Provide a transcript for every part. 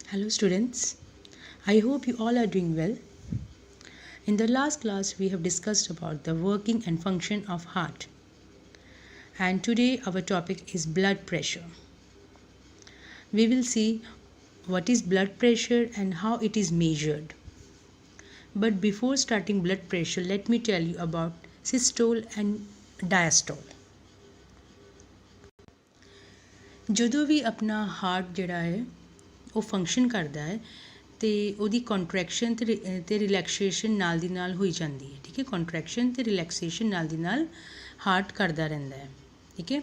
Hello students, I hope you all are doing well. In the last class we have discussed about the working and function of heart. And today our topic is blood pressure. We will see what is blood pressure and how it is measured. But before starting blood pressure, let me tell you about systole and diastole. ਜਦੋਂ ਵੀ ਆਪਣਾ heart ਜਿਹੜਾ ਹੈ ਉਹ function ਕਰਦਾ ਹੈ ਤੇ ਉਹਦੀ contraction ਤੇ ਰਿਲੈਕਸੇਸ਼ਨ ਨਾਲ ਦੀ ਨਾਲ ਹੋਈ ਜਾਂਦੀ ਹੈ, ਠੀਕ ਹੈ। ਕੰਟਰੈਕਸ਼ਨ ਤੇ ਰਿਲੈਕਸੇਸ਼ਨ ਨਾਲ ਦੀ ਨਾਲ ਹਾਰਟ ਕਰਦਾ ਰਹਿੰਦਾ ਹੈ, ਠੀਕ ਹੈ।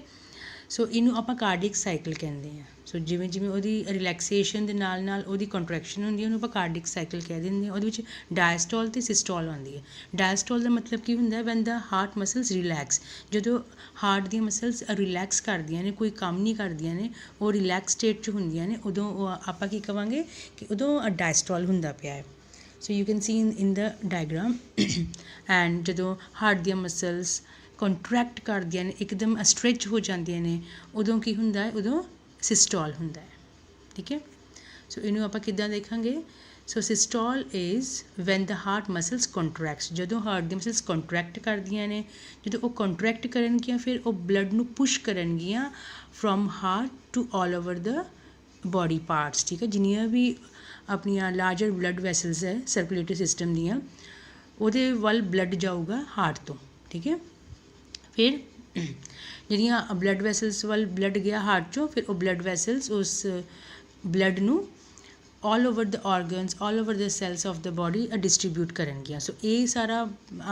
ਸੋ ਇਹਨੂੰ ਆਪਾਂ ਕਾਰਡਿਕ ਸਾਈਕਲ ਕਹਿੰਦੇ ਹਾਂ। ਸੋ ਜਿਵੇਂ ਜਿਵੇਂ ਉਹਦੀ ਰਿਲੈਕਸੇਸ਼ਨ ਦੇ ਨਾਲ ਨਾਲ ਉਹਦੀ ਕੰਟਰੈਕਸ਼ਨ ਹੁੰਦੀ ਹੈ ਉਹਨੂੰ ਆਪਾਂ ਕਾਰਡਿਕ ਸਾਈਕਲ ਕਹਿ ਦਿੰਦੇ ਹਾਂ। ਉਹਦੇ ਵਿੱਚ ਡਾਇਸਟੋਲ ਤੇ ਸਿਸਟੋਲ ਆਉਂਦੀ ਹੈ। ਡਾਇਸਟੋਲ ਦਾ ਮਤਲਬ ਕੀ ਹੁੰਦਾ ਹੈ? Van the heart muscles relax, ਜਦੋਂ ਹਾਰਟ ਦੀਆਂ ਮਸਲਸ ਰਿਲੈਕਸ ਕਰਦੀਆਂ ਨੇ, ਕੋਈ ਕੰਮ ਨਹੀਂ ਕਰਦੀਆਂ ਨੇ, ਉਹ ਰਿਲੈਕਸ ਸਟੇਟ 'ਚ ਹੁੰਦੀਆਂ ਨੇ, ਉਦੋਂ ਉਹ ਆਪਾਂ ਕੀ ਕਹਾਂਗੇ ਕਿ ਉਦੋਂ ਡਾਇਸਟੋਲ ਹੁੰਦਾ ਪਿਆ ਹੈ। ਸੋ you can C in the diagram. And ਜਦੋਂ ਹਾਰਟ ਦੀਆਂ ਮਸਲਸ ਕੰਟਰੈਕਟ ਕਰਦੀਆਂ ਨੇ, ਇੱਕਦਮ ਸਟਰੈਚ ਹੋ ਜਾਂਦੀਆਂ ਨੇ, ਉਦੋਂ ਕੀ ਹੁੰਦਾ ਹੈ? ਉਦੋਂ ਸਿਸਟੋਲ ਹੁੰਦਾ ਹੈ, ਠੀਕ ਹੈ। ਸੋ ਇਹਨੂੰ ਆਪਾਂ ਕਿੱਦਾਂ ਦੇਖਾਂਗੇ? So systole is when the heart muscles contracts, ਜਦੋਂ ਹਾਰਟ ਦੀਆਂ ਮਸਲਸ ਕੰਟਰੈਕਟ ਕਰਦੀਆਂ ਨੇ, ਜਦੋਂ ਉਹ ਕੰਟਰੈਕਟ ਕਰਨਗੀਆਂ ਫਿਰ ਉਹ ਬਲੱਡ ਨੂੰ ਪੁਸ਼ ਕਰਨਗੀਆਂ from heart to all over the body parts, ਠੀਕ ਹੈ। ਜਿੰਨੀਆਂ ਵੀ ਆਪਣੀਆਂ ਲਾਰਜਰ ਬਲੱਡ ਵੈਸਲਸ ਹੈ ਸਰਕੂਲੇਟਰੀ ਸਿਸਟਮ ਦੀਆਂ, ਉਹਦੇ ਵੱਲ ਬਲੱਡ ਜਾਊਗਾ ਹਾਰਟ ਤੋਂ, ਠੀਕ ਹੈ। ਫਿਰ ਜਿਹੜੀਆਂ ਬਲੱਡ ਵੈਸਲਸ ਵੱਲ ਬਲੱਡ ਗਿਆ ਹਾਰਟ 'ਚੋਂ, ਫਿਰ ਉਹ ਬਲੱਡ ਵੈਸਲਸ ਉਸ ਬਲੱਡ ਨੂੰ all over the organs, all over the cells of the body distribute ਕਰਨਗੀਆਂ। ਸੋ ਇਹ ਸਾਰਾ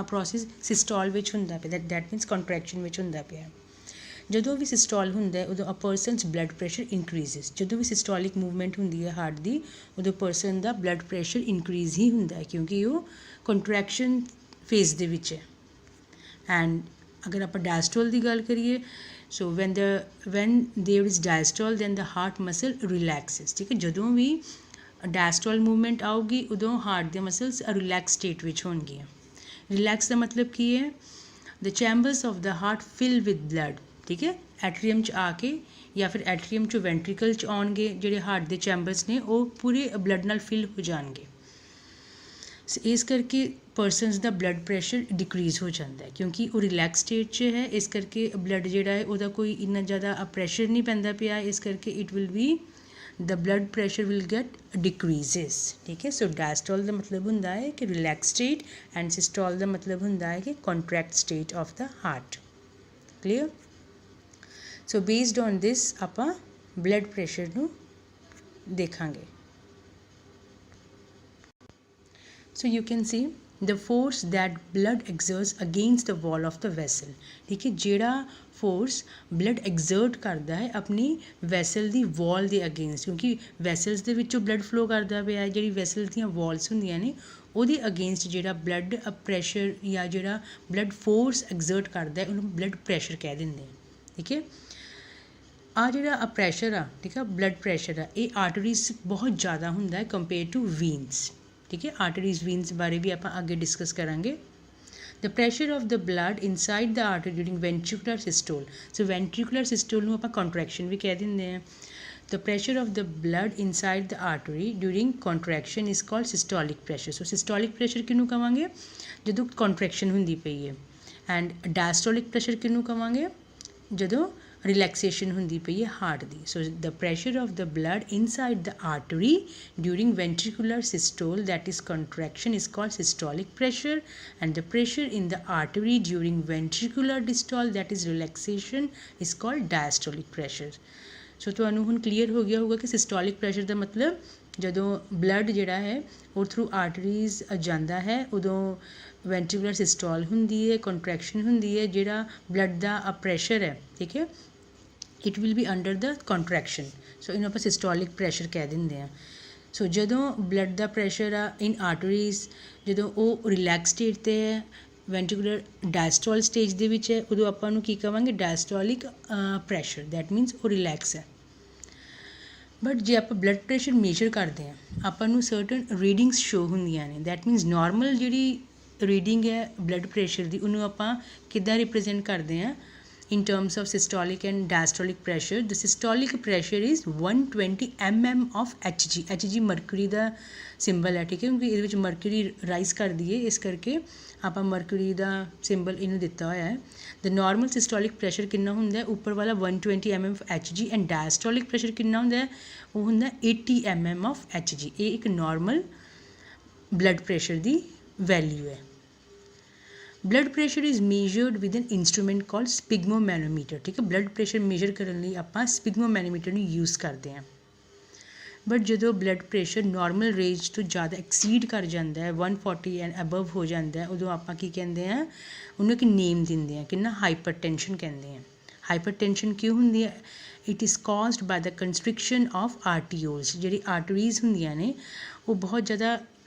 ਪ੍ਰੋਸੈਸ ਸਿਸਟੋਲ ਵਿੱਚ ਹੁੰਦਾ ਪਿਆ, ਦੈਟ ਮੀਨਸ ਕੰਟਰੈਕਸ਼ਨ ਵਿੱਚ ਹੁੰਦਾ ਪਿਆ। ਜਦੋਂ ਵੀ ਸਿਸਟੋਲ ਹੁੰਦਾ ਉਦੋਂ ਅ ਪਰਸਨਸ ਬਲੱਡ ਪ੍ਰੈਸ਼ਰ ਇਨਕਰੀਜ਼ਿਸ। ਜਦੋਂ ਵੀ ਸਿਸਟੋਲਿਕ ਮੂਵਮੈਂਟ ਹੁੰਦੀ ਹੈ ਹਾਰਟ ਦੀ, ਉਦੋਂ ਪਰਸਨ ਦਾ ਬਲੱਡ ਪ੍ਰੈਸ਼ਰ ਇਨਕਰੀਜ਼ ਹੀ ਹੁੰਦਾ ਹੈ, ਕਿਉਂਕਿ ਉਹ ਕੰਟਰੈਕਸ਼ਨ ਫੇਜ਼ ਦੇ ਵਿੱਚ ਹੈ। ਐਂਡ ਅਗਰ ਆਪਾਂ ਡਾਇਸਟੋਲ ਦੀ ਗੱਲ ਕਰੀਏ, so when there is diastole then the heart muscle relaxes, ਠੀਕ ਹੈ। ਜਦੋਂ ਵੀ ਡਾਇਸਟੋਲ ਮੂਵਮੈਂਟ ਆਊਗੀ ਉਦੋਂ ਹਾਰਟ ਦੀਆਂ ਮਸਲਸ ਰਿਲੈਕਸ ਸਟੇਟ ਵਿੱਚ ਹੋਣਗੀਆਂ। ਰਿਲੈਕਸ ਦਾ ਮਤਲਬ ਕੀ ਹੈ? The chambers of the heart fill with blood, ਠੀਕ ਹੈ। ਐਟਰੀਅਮ 'ਚ ਆ ਕੇ ਜਾਂ ਫਿਰ ਐਟਰੀਅਮ 'ਚੋਂ ਵੈਂਟਰੀਕਲ 'ਚ ਆਉਣਗੇ, ਜਿਹੜੇ ਹਾਰਟ ਦੇ ਚੈਂਬਰਸ ਨੇ ਉਹ ਪੂਰੇ ਬਲੱਡ ਨਾਲ ਫਿਲ ਹੋ ਜਾਣਗੇ। ਇਸ ਕਰਕੇ ਪਰਸਨਸ ਦਾ ਬਲੱਡ ਪ੍ਰੈਸ਼ਰ ਡਿਕਰੀਜ਼ ਹੋ ਜਾਂਦਾ ਹੈ, ਕਿਉਂਕਿ ਉਹ ਰਿਲੈਕਸ ਸਟੇਟ 'ਚ ਹੈ। ਇਸ ਕਰਕੇ ਬਲੱਡ ਜਿਹੜਾ ਹੈ ਉਹਦਾ ਕੋਈ ਇੰਨਾ ਜ਼ਿਆਦਾ ਪ੍ਰੈਸ਼ਰ ਨਹੀਂ ਪੈਂਦਾ ਪਿਆ, ਇਸ ਕਰਕੇ it will B the blood pressure will get decreases, ਠੀਕ ਹੈ। ਸੋ ਡਾਇਸਟੋਲ ਦਾ ਮਤਲਬ ਹੁੰਦਾ ਹੈ ਕਿ ਰਿਲੈਕਸ ਸਟੇਟ ਐਂਡ ਸਿਸਟੋਲ ਦਾ ਮਤਲਬ ਹੁੰਦਾ ਹੈ ਕਿ contract state of the heart. Clear? So based on this ਆਪਾਂ ਬਲੱਡ ਪ੍ਰੈਸ਼ਰ ਨੂੰ ਦੇਖਾਂਗੇ। So you can see the force that blood exerts against the wall of the vessel, ਠੀਕ ਹੈ। ਜਿਹੜਾ ਫੋਰਸ ਬਲੱਡ ਐਗਜ਼ਰਟ ਕਰਦਾ ਹੈ ਆਪਣੀ ਵੈਸਲ ਦੀ ਵਾਲ ਦੇ ਅਗੇਂਸਟ, ਕਿਉਂਕਿ ਵੈਸਲਸ ਦੇ ਵਿੱਚੋਂ ਬਲੱਡ ਫਲੋ ਕਰਦਾ ਪਿਆ, ਜਿਹੜੀ ਵੈਸਲ ਦੀਆਂ ਵਾਲਸ ਹੁੰਦੀਆਂ ਨੇ ਉਹਦੇ ਅਗੇਂਸਟ ਜਿਹੜਾ ਬਲੱਡ ਪ੍ਰੈਸ਼ਰ ਜਾਂ ਜਿਹੜਾ ਬਲੱਡ ਫੋਰਸ ਐਗਜ਼ਰਟ ਕਰਦਾ ਉਹਨੂੰ ਬਲੱਡ ਪ੍ਰੈਸ਼ਰ ਕਹਿ ਦਿੰਦੇ ਆ, ਠੀਕ ਹੈ। ਆ ਜਿਹੜਾ ਪ੍ਰੈਸ਼ਰ ਆ, ਠੀਕ ਆ, ਬਲੱਡ ਪ੍ਰੈਸ਼ਰ ਆ, ਇਹ ਆਰਟਰੀਜ਼ ਬਹੁਤ ਜ਼ਿਆਦਾ ਹੁੰਦਾ ਹੈ ਕੰਪੇਅਰ ਟੂ ਵੀਨਸ, ਠੀਕ ਹੈ। ਆਰਟਰੀਜ਼ ਵੀਨਸ ਬਾਰੇ ਵੀ ਆਪਾਂ ਅੱਗੇ ਡਿਸਕਸ ਕਰਾਂਗੇ। The pressure of the blood inside the artery during ventricular systole, so ventricular systole ਨੂੰ ਆਪਾਂ ਕੰਟਰੈਕਸ਼ਨ ਵੀ ਕਹਿ ਦਿੰਦੇ ਹਾਂ। The pressure of the blood inside the artery during contraction is called systolic pressure. So systolic pressure ਕਿਹਨੂੰ ਕਹਾਂਗੇ? ਜਦੋਂ contraction ਹੁੰਦੀ ਪਈ ਹੈ। ਐਂਡ ਡਾਇਸਟੋਲਿਕ ਪ੍ਰੈਸ਼ਰ ਕਿਹਨੂੰ ਕਹਾਂਗੇ? ਜਦੋਂ ਰਿਲੈਕਸੇਸ਼ਨ ਹੁੰਦੀ ਪਈ ਹੈ ਹਾਰਟ ਦੀ। So the pressure of the blood inside the artery during ventricular systole that is contraction is called systolic pressure, and the pressure in the artery during ventricular dystole that is relaxation is called diastolic pressure. ਸੋ ਤੁਹਾਨੂੰ ਹੁਣ clear ਹੋ ਗਿਆ ਹੋਊਗਾ ਕਿ systolic pressure ਦਾ ਮਤਲਬ ਜਦੋਂ blood ਜਿਹੜਾ ਹੈ ਉਹ ਥਰੂ ਆਰਟਰੀਜ਼ ਜਾਂਦਾ ਹੈ ਉਦੋਂ ਵੈਂਟਰੀਕੂਲਰ ਸਿਸਟੋਲ ਹੁੰਦੀ ਹੈ, ਕੰਟਰੈਕਸ਼ਨ ਹੁੰਦੀ ਹੈ, ਜਿਹੜਾ ਬਲੱਡ ਦਾ ਪ੍ਰੈਸ਼ਰ ਹੈ, ਠੀਕ ਹੈ, it will be under the contraction. So ਇਹਨੂੰ ਆਪਾਂ ਸਿਸਟੋਲਿਕ ਪ੍ਰੈਸ਼ਰ ਕਹਿ ਦਿੰਦੇ ਹਾਂ। ਸੋ ਜਦੋਂ ਬਲੱਡ ਦਾ ਪ੍ਰੈਸ਼ਰ ਆ ਇਨ ਆਰਟਰੀਜ਼, ਜਦੋਂ ਉਹ ਰਿਲੈਕਸ ਸਟੇਟ 'ਤੇ ਹੈ, ਵੈਂਟਰੀਕੂਲਰ ਡਾਇਸਟੋਲ ਸਟੇਜ ਦੇ ਵਿੱਚ ਹੈ, ਉਦੋਂ ਆਪਾਂ ਨੂੰ ਕੀ ਕਹਾਂਗੇ? ਡਾਇਸਟੋਲਿਕ ਪ੍ਰੈਸ਼ਰ, ਦੈਟ ਮੀਨਸ ਉਹ ਰਿਲੈਕਸ ਹੈ। ਬਟ ਜੇ ਆਪਾਂ ਬਲੱਡ ਪ੍ਰੈਸ਼ਰ ਮੇਜਰ ਕਰਦੇ ਹਾਂ, ਆਪਾਂ ਨੂੰ ਸਰਟਨ ਰੀਡਿੰਗਸ ਸ਼ੋ ਹੁੰਦੀਆਂ ਨੇ, ਦੈਟ ਮੀਨਸ ਨੋਰਮਲ ਜਿਹੜੀ ਰੀਡਿੰਗ ਹੈ ਬਲੱਡ ਪ੍ਰੈਸ਼ਰ ਦੀ ਉਹਨੂੰ ਆਪਾਂ ਕਿੱਦਾਂ ਰਿਪਰੈਜ਼ੈਂਟ ਕਰਦੇ ਹਾਂ? in terms of systolic and diastolic pressure. The systolic pressure is 120 mm of Hg. Hg mercury the symbol ਹੈ, ਠੀਕ ਹੈ, ਕਿਉਂਕਿ ਇਹਦੇ ਵਿੱਚ ਮਰਕਰੀ ਰਾਈਜ਼ ਕਰਦੀ ਹੈ, ਇਸ ਕਰਕੇ ਆਪਾਂ ਮਰਕਰੀ ਦਾ ਸਿੰਬਲ ਇਹਨੂੰ ਦਿੱਤਾ ਹੋਇਆ ਹੈ। ਦ ਨੋਰਮਲ ਸਿਸਟੋਲਿਕ ਪ੍ਰੈਸ਼ਰ ਕਿੰਨਾ ਹੁੰਦਾ ਹੈ? ਉੱਪਰ ਵਾਲਾ 120 mm of Hg and diastolic pressure ਕਿੰਨਾ ਹੁੰਦਾ ਹੈ? ਉਹ ਹੁੰਦਾ 80 mm of Hg। ਇਹ ਇੱਕ ਨੋਰਮਲ ਬਲੱਡ ਪ੍ਰੈਸ਼ਰ ਦੀ ਵੈਲਿਊ ਹੈ। Blood pressure is measured with an instrument called sphygmomanometer, ਠੀਕ ਹੈ। ਬਲੱਡ ਪ੍ਰੈਸ਼ਰ ਮੇਜਰ ਕਰਨ ਲਈ ਆਪਾਂ ਸਪਿਗਮੋਮੈਨੋਮੀਟਰ ਨੂੰ ਯੂਜ਼ ਕਰਦੇ ਹਾਂ। ਬਟ ਜਦੋਂ ਬਲੱਡ ਪ੍ਰੈਸ਼ਰ ਨੋਰਮਲ ਰੇਂਜ ਤੋਂ ਜ਼ਿਆਦਾ ਐਕਸੀਡ ਕਰ ਜਾਂਦਾ ਹੈ, 140 ਐਂਡ ਅਬਵ ਹੋ ਜਾਂਦਾ ਹੈ, ਉਦੋਂ ਆਪਾਂ ਕੀ ਕਹਿੰਦੇ ਹਾਂ? ਉਹਨੂੰ ਇੱਕ ਨੇਮ ਦਿੰਦੇ ਹਾਂ, ਕਿੰਨਾ? ਹਾਈਪਰਟੈਂਸ਼ਨ ਕਹਿੰਦੇ ਹਾਂ। ਹਾਈਪਰਟੈਂਸ਼ਨ ਕਿਉਂ ਹੁੰਦੀ ਹੈ? It is caused by the constriction of arterioles. ਜਿਹੜੀ ਆਰਟਰੀਜ਼ ਹੁੰਦੀਆਂ ਨੇ ਉਹ ਬਹੁਤ ਜ਼ਿਆਦਾ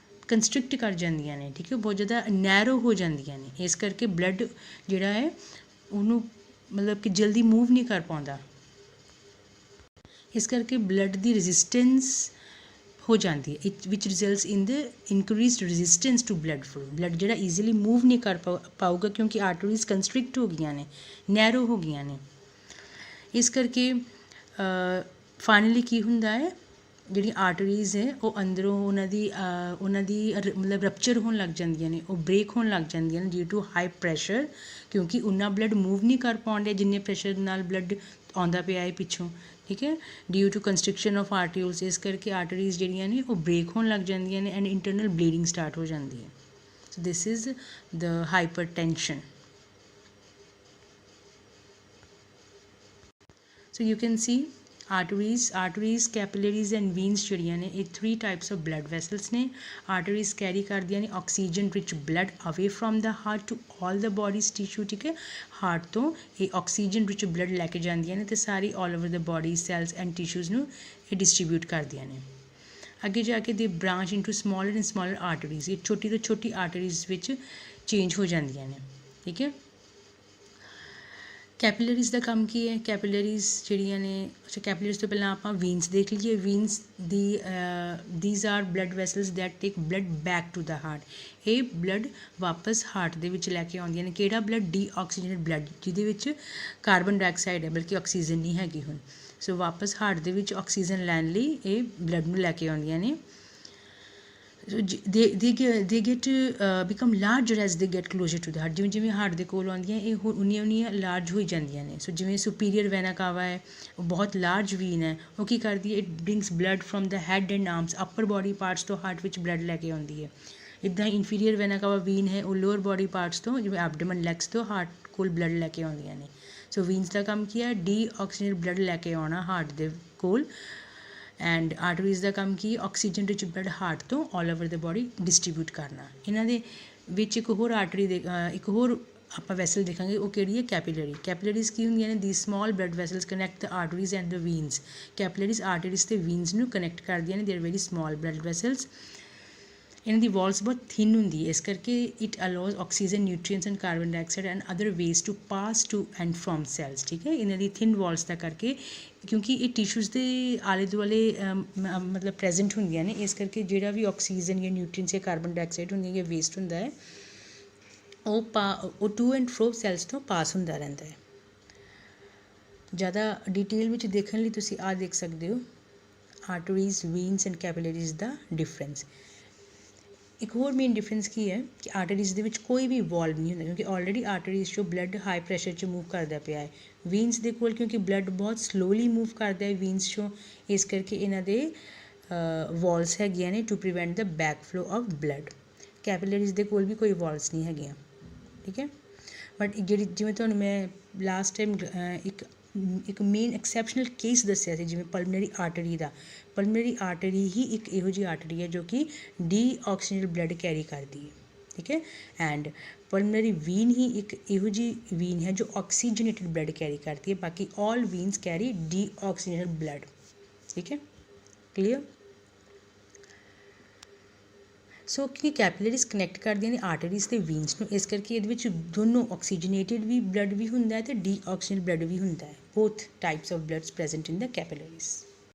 ਕੰਸਟ੍ਰਿਕਟ ਕਰ ਜਾਂਦੀਆਂ ਨੇ, ਠੀਕ ਹੈ, ਬਹੁਤ ਜ਼ਿਆਦਾ ਨੈਰੋ ਹੋ ਜਾਂਦੀਆਂ ਨੇ, ਇਸ ਕਰਕੇ ਬਲੱਡ ਜਿਹੜਾ ਹੈ ਉਹਨੂੰ ਮਤਲਬ ਕਿ ਜਲਦੀ ਮੂਵ ਨਹੀਂ ਕਰ ਪਾਉਂਦਾ, ਇਸ ਕਰਕੇ ਬਲੱਡ ਦੀ ਰੈਜ਼ਿਸਟੈਂਸ ਹੋ ਜਾਂਦੀ ਹੈ, which results in the increased resistance to blood flow. Blood ਜਿਹੜਾ ਈਜ਼ੀਲੀ ਮੂਵ ਨਹੀਂ ਕਰ ਪਾਊਗਾ ਕਿਉਂਕਿ ਆਰਟਰੀਜ਼ ਕੰਸਟ੍ਰਿਕਟ ਹੋ ਗਈਆਂ ਨੇ, ਨੈਰੋ ਹੋ ਗਈਆਂ ਨੇ। ਇਸ ਕਰਕੇ ਫਾਈਨਲੀ ਕੀ ਹੁੰਦਾ ਹੈ? ਜਿਹੜੀਆਂ ਆਰਟਰੀਜ਼ ਹੈ ਉਹ ਅੰਦਰੋਂ ਉਹਨਾਂ ਦੀ ਮਤਲਬ ਰਪਚਰ ਹੋਣ ਲੱਗ ਜਾਂਦੀਆਂ ਨੇ, ਉਹ ਬ੍ਰੇਕ ਹੋਣ ਲੱਗ ਜਾਂਦੀਆਂ ਨੇ ਡਿਊ ਟੂ ਹਾਈ ਪ੍ਰੈਸ਼ਰ, ਕਿਉਂਕਿ ਉਨਾ ਬਲੱਡ ਮੂਵ ਨਹੀਂ ਕਰ ਪਾਉਂਦੇ ਜਿੰਨੇ ਪ੍ਰੈਸ਼ਰ ਨਾਲ ਬਲੱਡ ਆਉਂਦਾ ਪਿਆ ਹੈ ਪਿੱਛੋਂ, ਠੀਕ ਹੈ, ਡਿਊ ਟੂ ਕੰਸਟ੍ਰਿਕਸ਼ਨ ਆਫ ਆਰਟਰੀਓਲਸ। ਇਸ ਕਰਕੇ ਆਰਟਰੀਜ਼ ਜਿਹੜੀਆਂ ਨੇ ਉਹ ਬ੍ਰੇਕ ਹੋਣ ਲੱਗ ਜਾਂਦੀਆਂ ਨੇ ਐਂਡ ਇੰਟਰਨਲ ਬਲੀਡਿੰਗ ਸਟਾਰਟ ਹੋ ਜਾਂਦੀ ਹੈ। So this is the hypertension. So you can see arteries, capillaries and veins ਜਿਹੜੀਆਂ ਨੇ ਇਹ 3 ਟਾਈਪਸ ਆਫ ਬਲੱਡ ਵੈਸਲਸ ਨੇ। ਆਰਟਰੀਜ਼ ਕੈਰੀ ਕਰਦੀਆਂ ਨੇ oxygen rich blood away from the heart to all the body's tissue, ਠੀਕ ਹੈ। Heart ਤੋਂ ਇਹ ਆਕਸੀਜਨ ਰਿਚ ਬਲੱਡ ਲੈ ਕੇ ਜਾਂਦੀਆਂ ਨੇ ਅਤੇ ਸਾਰੀ all over the body cells and tissues ਨੂੰ ਇਹ ਡਿਸਟਰੀਬਿਊਟ ਕਰਦੀਆਂ ਨੇ। ਅੱਗੇ ਜਾ ਕੇ they branch into smaller and smaller arteries, ਇਹ ਛੋਟੀ ਤੋਂ ਛੋਟੀ ਆਰਟਰੀਜ਼ ਵਿੱਚ ਚੇਂਜ ਹੋ ਜਾਂਦੀਆਂ ਨੇ, ਠੀਕ ਹੈ। ਕੈਪੀਲਰੀਜ਼ ਦਾ ਕੰਮ ਕੀ ਹੈ? ਕੈਪੀਲਰੀਜ਼ ਜਿਹੜੀਆਂ ਨੇ, ਅੱਛਾ ਕੈਪੀਲਰੀਜ਼ ਤੋਂ ਪਹਿਲਾਂ ਆਪਾਂ ਵੀਨਸ ਦੇਖ ਲਈਏ। Veins these are blood vessels that take blood back to the heart. ਇਹ ਬਲੱਡ ਵਾਪਸ ਹਾਰਟ ਦੇ ਵਿੱਚ ਲੈ ਕੇ ਆਉਂਦੀਆਂ ਨੇ। ਕਿਹੜਾ ਬਲੱਡ? ਡੀਆਕਸੀਜਨੇਟਡ ਬਲੱਡ, ਜਿਹਦੇ ਵਿੱਚ ਕਾਰਬਨ ਡਾਈਆਕਸਾਈਡ ਹੈ, ਬਲਕਿ ਆਕਸੀਜਨ ਨਹੀਂ ਹੈਗੀ ਹੁਣ। ਸੋ ਵਾਪਸ ਹਾਰਟ ਦੇ ਵਿੱਚ ਆਕਸੀਜਨ ਲੈਣ ਲਈ ਇਹ ਬਲੱਡ ਨੂੰ ਲੈ ਕੇ ਆਉਂਦੀਆਂ ਨੇ। So they get become larger as they get closer to the heart। ਜਿਵੇਂ ਜਿਵੇਂ ਹਾਰਟ ਦੇ ਕੋਲ ਆਉਂਦੀਆਂ ਇਹ ਉਨੀਆਂ ਲਾਰਜ ਹੋਈ ਜਾਂਦੀਆਂ ਨੇ। ਸੋ ਜਿਵੇਂ ਸੁਪੀਰੀਅਰ ਵੈਨਾ ਕਾਵਾ ਹੈ ਉਹ ਬਹੁਤ ਲਾਰਜ ਵੀਨ ਹੈ, ਉਹ ਕੀ ਕਰਦੀ ਹੈ? It brings blood from the head and arms, upper body parts ਤੋਂ ਹਾਰਟ ਵਿੱਚ ਬਲੱਡ ਲੈ ਕੇ ਆਉਂਦੀ ਹੈ। ਇੱਦਾਂ ਇਨਫੀਰੀਅਰ ਵੈਨਾ ਕਾਵਾ ਵੀਨ ਹੈ ਉਹ ਲੋਅਰ ਬੋਡੀ ਪਾਰਟਸ ਤੋਂ, ਜਿਵੇਂ ਐਬਡੋਮਨ, ਲੈਗਸ ਤੋਂ ਹਾਰਟ ਕੋਲ ਬਲੱਡ ਲੈ ਕੇ ਆਉਂਦੀਆਂ ਨੇ। ਸੋ ਵੀਨਸ ਦਾ ਕੰਮ ਕੀ ਹੈ? ਡੀਆਕਸੀਜਨੇਟਡ ਬਲੱਡ ਲੈ ਕੇ ਆਉਣਾ ਹਾਰਟ ਦੇ ਕੋਲ। ਐਂਡ ਆਰਟਰੀਜ਼ ਦਾ ਕੰਮ ਕੀ? ਆਕਸੀਜਨ ਰਿਚ ਬਲੱਡ ਹਾਰਟ ਤੋਂ ਆਲ ਓਵਰ ਦਾ ਬੋਡੀ ਡਿਸਟਰੀਬਿਊਟ ਕਰਨਾ। ਇਹਨਾਂ ਦੇ ਵਿੱਚ ਇੱਕ ਹੋਰ ਇੱਕ ਹੋਰ ਆਪਾਂ ਵੈਸਲ ਦੇਖਾਂਗੇ, ਉਹ ਕਿਹੜੀ ਹੈ? ਕੈਪੀਲਰੀ। ਕੈਪੀਲਰੀਜ਼ ਕੀ ਹੁੰਦੀਆਂ ਨੇ? The small blood vessels connect the arteries and the veins. Capillaries arteries ਅਤੇ ਵੀਨਸ ਨੂੰ ਕਨੈਕਟ ਕਰਦੀਆਂ ਨੇ। They are very small blood vessels. ਇਹਨਾਂ ਦੀ ਵਾਲਸ ਬਹੁਤ ਥਿਨ ਹੁੰਦੀ ਹੈ, ਇਸ ਕਰਕੇ it allows oxygen, nutrients and carbon dioxide and other ways to pass to and from cells, ਠੀਕ ਹੈ। ਇਹਨਾਂ ਦੀ ਥਿਨ ਵਾਲਸ ਦਾ ਕਰਕੇ, ਕਿਉਂਕਿ ਇਹ ਟਿਸ਼ੂਜ਼ ਦੇ ਆਲੇ ਦੁਆਲੇ ਮਤਲਬ ਪ੍ਰੈਜ਼ੈਂਟ ਹੁੰਦੀਆਂ ਨੇ, ਇਸ ਕਰਕੇ ਜਿਹੜਾ ਵੀ ਆਕਸੀਜਨ ਜਾਂ ਨਿਊਟ੍ਰੀਐਂਟਸ ਜਾਂ ਕਾਰਬਨ ਡਾਈਆਕਸਾਈਡ ਹੁੰਦੀ ਹੈ ਜਾਂ ਵੇਸਟ ਹੁੰਦਾ ਹੈ ਉਹ ਟੂ ਐਂਡ ਫਰੋ ਸੈਲਸ ਤੋਂ ਪਾਸ ਹੁੰਦਾ ਰਹਿੰਦਾ ਹੈ। ਜ਼ਿਆਦਾ ਡਿਟੇਲ ਵਿੱਚ ਦੇਖਣ ਲਈ ਤੁਸੀਂ ਆਹ ਦੇਖ ਸਕਦੇ ਹੋ, ਆਰਟਰੀਜ਼, ਵੀਨਸ ਐਂਡ ਕੈਪੀਲਰੀਜ਼ ਦਾ ਡਿਫਰੈਂਸ। ਇੱਕ ਹੋਰ ਮੇਨ ਡਿਫਰੈਂਸ ਕੀ ਹੈ ਕਿ ਆਰਟਰੀਜ਼ ਦੇ ਵਿੱਚ ਕੋਈ ਵੀ ਵਾਲਵ ਨਹੀਂ ਹੁੰਦਾ, ਕਿਉਂਕਿ ਆਲਰੇਡੀ ਆਰਟਰੀਜ਼ 'ਚੋਂ ਬਲੱਡ ਹਾਈ ਪ੍ਰੈਸ਼ਰ 'ਚ ਮੂਵ ਕਰਦਾ ਪਿਆ ਹੈ। ਵੀਨਸ ਦੇ ਕੋਲ ਕਿਉਂਕਿ ਬਲੱਡ ਬਹੁਤ ਸਲੋਲੀ ਮੂਵ ਕਰਦਾ ਹੈ ਵੀਨਸ 'ਚੋਂ, ਇਸ ਕਰਕੇ ਇਹਨਾਂ ਦੇ ਵਾਲਸ ਹੈਗੀਆਂ ਨੇ to prevent the back flow of blood. Capillaries ਦੇ ਕੋਲ ਵੀ ਕੋਈ ਵਾਲਸ ਨਹੀਂ ਹੈਗੀਆਂ, ਠੀਕ ਹੈ। ਬਟ ਜਿਵੇਂ ਤੁਹਾਨੂੰ ਮੈਂ ਲਾਸਟ ਟਾਈਮ ਇੱਕ ਮੇਨ ਐਕਸੈਪਸ਼ਨਲ ਕੇਸ ਦੱਸਿਆ ਸੀ, ਜਿਵੇਂ ਪਲਮਨਰੀ ਆਰਟਰੀ ਦਾ। ਪਲਮਨਰੀ ਆਰਟਰੀ ਹੀ ਇੱਕ ਇਹੋ ਜਿਹੀ ਆਰਟਰੀ ਹੈ ਜੋ ਕਿ ਡੀਆਕਸੀਜਨੇਟਡ ਬਲੱਡ ਕੈਰੀ ਕਰਦੀ ਹੈ, ਠੀਕ ਹੈ। ਐਂਡ ਪਲਮਨਰੀ ਵੀਨ ਹੀ ਇੱਕ ਇਹੋ ਜਿਹੀ ਵੀਨ ਹੈ ਜੋ ਆਕਸੀਜਨੇਟਡ ਬਲੱਡ ਕੈਰੀ ਕਰਦੀ ਹੈ। ਬਾਕੀ ਆਲ ਵੀਨਸ ਕੈਰੀ ਡੀਆਕਸੀਜਨੇਟਡ ਬਲੱਡ, ਠੀਕ ਹੈ, ਕਲੀਅਰ। ਸੋ ਕਿ ਕੈਪੀਲਰੀਜ਼ ਕਨੈਕਟ ਕਰਦੀਆਂ ਨੇ ਆਰਟਰੀਜ਼ ਅਤੇ ਵੀਨਸ ਨੂੰ, ਇਸ ਕਰਕੇ ਇਹਦੇ ਵਿੱਚ ਦੋਨੋਂ ਆਕਸੀਜਨੇਟਡ ਵੀ ਬਲੱਡ ਵੀ ਹੁੰਦਾ ਹੈ ਅਤੇ ਡੀਆਕਸੀਜਨੇਟਡ ਬਲੱਡ ਵੀ ਹੁੰਦਾ ਹੈ। Both types of bloods present in the capillaries.